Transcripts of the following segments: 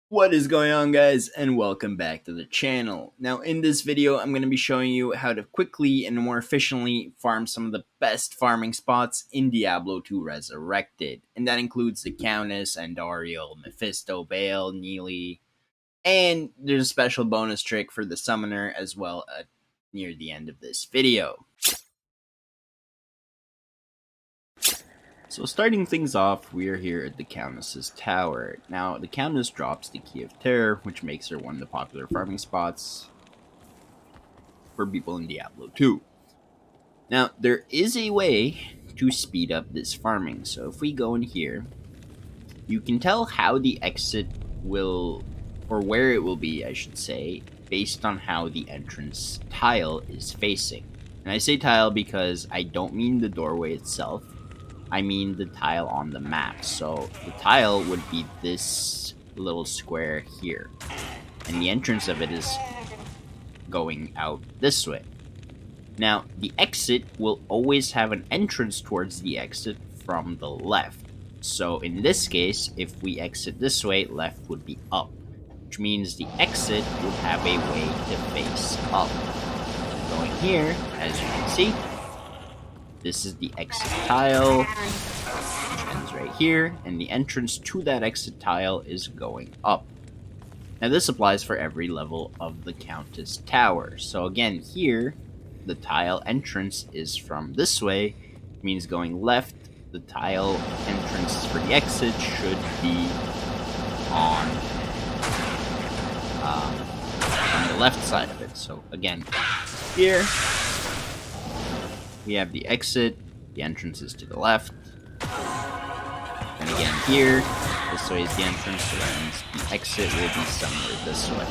What is going on, guys, and welcome back to the channel. Now in this video I'm going to be showing you how to quickly and more efficiently farm some of the best farming spots in Diablo 2 Resurrected, and that includes the Countess, Andariel, Mephisto, Baal, Neely, and there's a special bonus trick for the Summoner as well near the end of this video. So starting things off, we are here at the Countess's tower. Now, the Countess drops the Key of Terror, which makes her one of the popular farming spots for people in Diablo 2. Now, there is a way to speed up this farming. So if we go in here, you can tell how the exit will, or where it will be, I should say, based on how the entrance tile is facing. And I say tile because I don't mean the doorway itself. I mean the tile on the map. So the tile would be this little square here, and the entrance of it is going out this way. Now, the exit will always have an entrance towards the exit from the left. So in this case, if we exit this way, left would be up, which means the exit would have a way to face up. Going here, as you can see, this is the exit tile, which ends right here, and the entrance to that exit tile is going up. Now this applies for every level of the Countess Tower. So again, here, the tile entrance is from this way, means going left. The tile entrance for the exit should be on the left side of it. So again, here, we have the exit, the entrance is to the left, and again here, this way is the entrance, so that means the exit will be somewhere this way.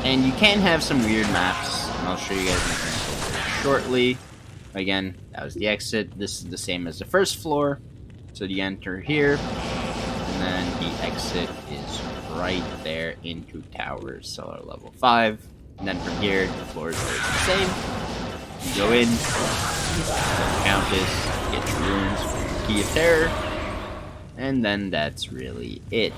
And you can have some weird maps, and I'll show you guys my example very shortly. Again, that was the exit, this is the same as the first floor, so you enter here, and then the exit is right there into Towers Cellar level 5. And then from here, the floor is always the same. You go in, Countess, get your runes, Key of Terror, and then that's really it.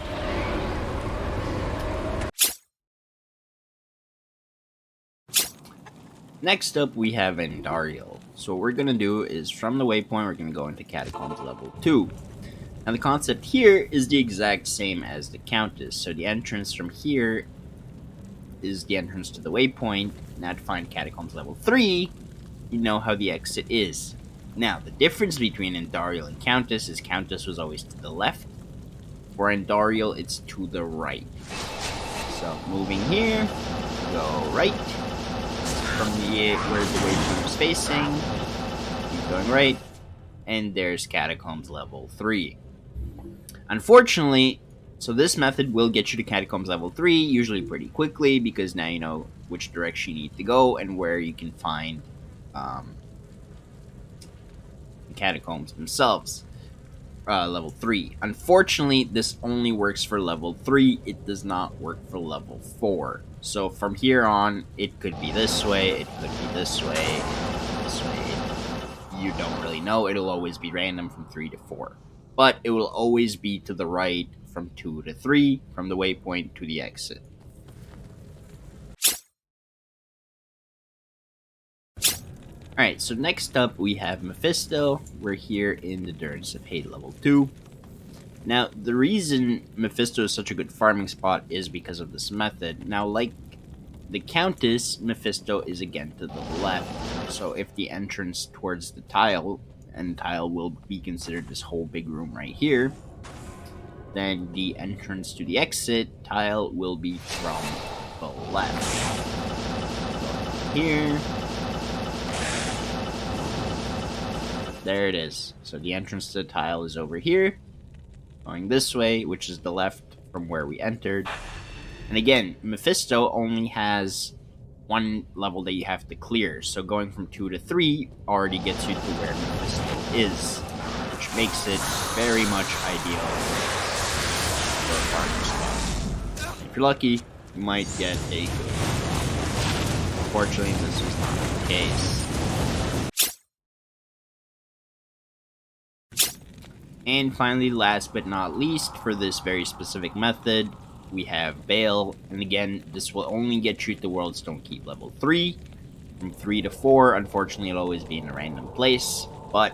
Next up, we have Andariel. So what we're going to do is, from the waypoint, we're going to go into Catacombs level 2. Now the concept here is the exact same as the Countess. So the entrance from here is the entrance to the waypoint. Now to find Catacombs level 3, you know how the exit is. Now, the difference between Andariel and Countess is Countess was always to the left. For Andariel, it's to the right. So, moving here, go right. From where the waypoint is facing, keep going right. And there's Catacombs level 3. Unfortunately, so this method will get you to Catacombs level 3, usually pretty quickly, because now you know which direction you need to go and where you can find the Catacombs themselves. Level 3. Unfortunately, this only works for level 3, it does not work for level 4. So from here on, it could be this way, it could be this way, this way. You don't really know, it'll always be random from 3 to 4. But it will always be to the right from 2 to 3, from the waypoint to the exit. Alright, so next up we have Mephisto. We're here in the Durance of Hate level 2. Now, the reason Mephisto is such a good farming spot is because of this method. Now, like the Countess, Mephisto is again to the left. So if the entrance towards the tile, and tile will be considered this whole big room right here, then the entrance to the exit tile will be from the left. Here. There it is. So the entrance to the tile is over here, going this way, which is the left from where we entered. And again, Mephisto only has one level that you have to clear, so going from 2 to 3 already gets you to where Mephisto is, which makes it very much ideal for a farming spot. If you're lucky, you might get a good. Unfortunately, this was not the case. And finally, last but not least, for this very specific method, we have Bail. And again, this will only get you to World Stone Keep level 3. From 3 to 4, unfortunately, it'll always be in a random place. But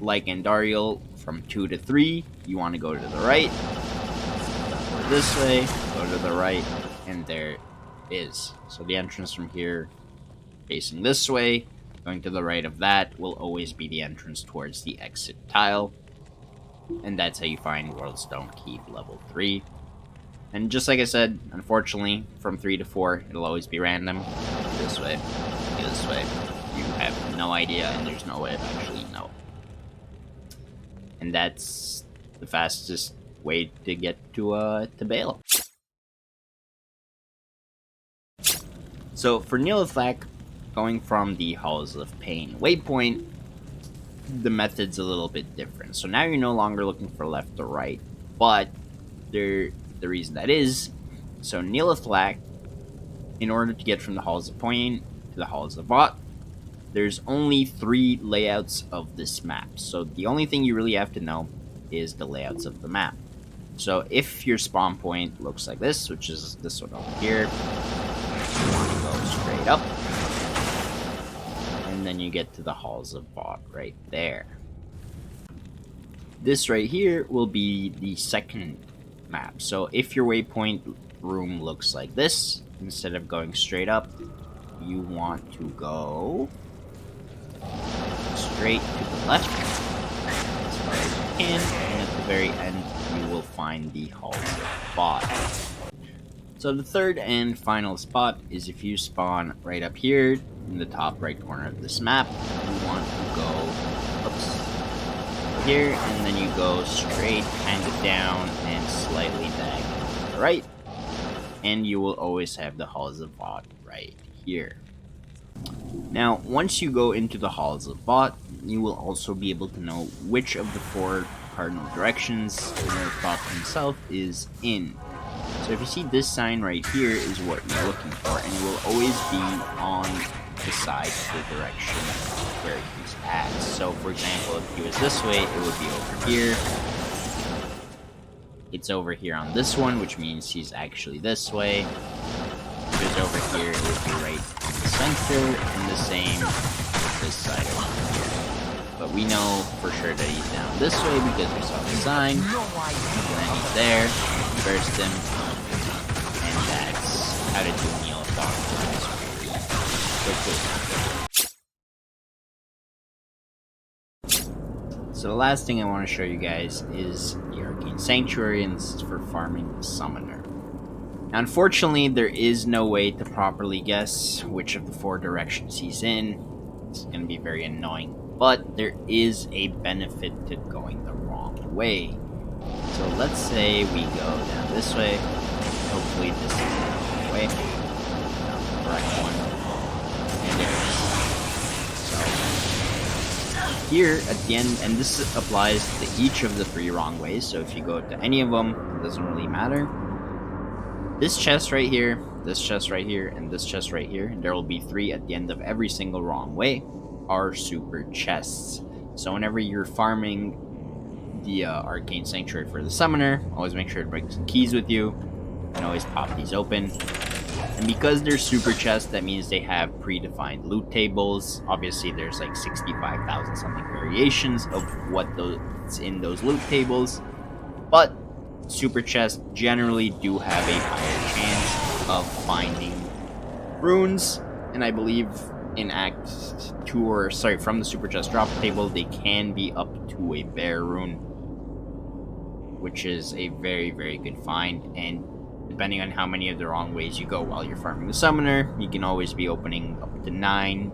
like Andariel, from 2 to 3, you want to go to the right. Go this way, go to the right, and there it is. So the entrance from here, facing this way, going to the right of that, will always be the entrance towards the exit tile. And that's how you find World Stone Keep level 3. And just like I said, unfortunately, from 3 to 4, it'll always be random. This way, this way. You have no idea, and there's no way of actually know. And that's the fastest way to get to Bale. So for Nilithak, going from the Halls of Pain waypoint, the method's a little bit different. So now you're no longer looking for left or right, but the reason that is, so Nilithak, in order to get from the Halls of Pain to the Halls of Vought, there's only 3 layouts of this map. So the only thing you really have to know is the layouts of the map. So if your spawn point looks like this, which is this one over here, you want to go straight up, and then you get to the Halls of Vought right there. This right here will be the second map. So if your waypoint room looks like this, instead of going straight up, you want to go straight to the left as far as you can, and at the very end you will find the Halls of Vought. So the third and final spot is if you spawn right up here in the top right corner of this map, you want to go here, and then you go straight kind of down and slightly back to the right, and you will always have the Halls of Vought right here. Now, once you go into the Halls of Vought, you will also be able to know which of the 4 cardinal directions Thoth himself is in. So if you see this sign right here is what you're looking for, and it will always be on the side of the direction where he's at. So for example, if he was this way, it would be over here. It's over here on this one, which means he's actually this way. If he was over here, it would be right in the center, and the same with this side over here. But we know for sure that he's down this way because we saw the sign. And then he's there, burst him, and that's how to do Nilithak quickly. So the last thing I want to show you guys is the Arcane Sanctuary, and this is for farming the Summoner. Now, unfortunately, there is no way to properly guess which of the 4 directions he's in. It's going to be very annoying, but there is a benefit to going the wrong way. So let's say we go down this way. Hopefully this is the wrong way. Not the correct one. And there it is. So here at the end, and this applies to each of the 3 wrong ways, so if you go to any of them, it doesn't really matter. This chest right here, this chest right here, and this chest right here, and there will be 3 at the end of every single wrong way, are super chests. So whenever you're farming the Arcane Sanctuary for the Summoner, always make sure to bring some keys with you, and always pop these open. And because they're super chests, that means they have predefined loot tables. Obviously, there's like 65,000 something variations of what's in those loot tables, but super chests generally do have a higher chance of finding runes, and I believe in Act 2, or sorry, from the super chest drop table, they can be up to a bear rune, which is a very, very good find. And depending on how many of the wrong ways you go while you're farming the Summoner, you can always be opening up to 9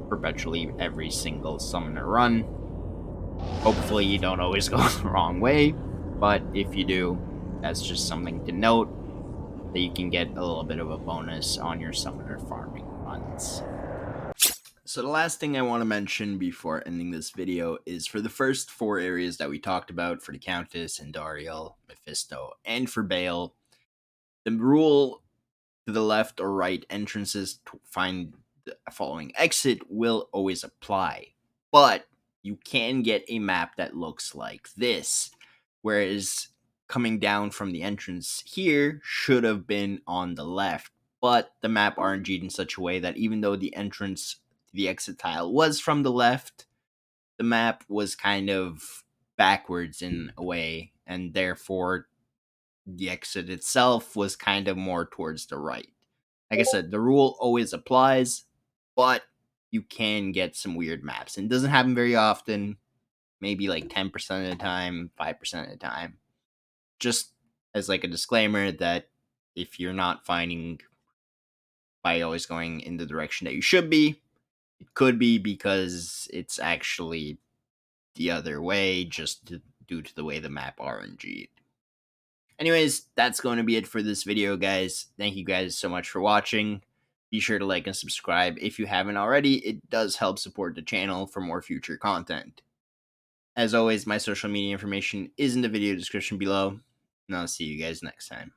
perpetually every single Summoner run. Hopefully you don't always go the wrong way, but if you do, that's just something to note, that you can get a little bit of a bonus on your Summoner farming runs. So the last thing I want to mention before ending this video is for the first 4 areas that we talked about, for the Countess and Dariel, Mephisto, and for Bale, the rule to the left or right entrances to find the following exit will always apply. But you can get a map that looks like this. Whereas coming down from the entrance here should have been on the left. But the map RNG'd in such a way that even though the entrance to the exit tile was from the left, the map was kind of backwards in a way, and therefore the exit itself was kind of more towards the right. Like I said, the rule always applies, but you can get some weird maps. And it doesn't happen very often, maybe like 10% of the time, 5% of the time. Just as like a disclaimer that if you're not finding by always going in the direction that you should be, it could be because it's actually the other way, just due to the way the map RNG. Anyways, that's going to be it for this video, guys. Thank you guys so much for watching. Be sure to like and subscribe if you haven't already. It does help support the channel for more future content. As always, my social media information is in the video description below, and I'll see you guys next time.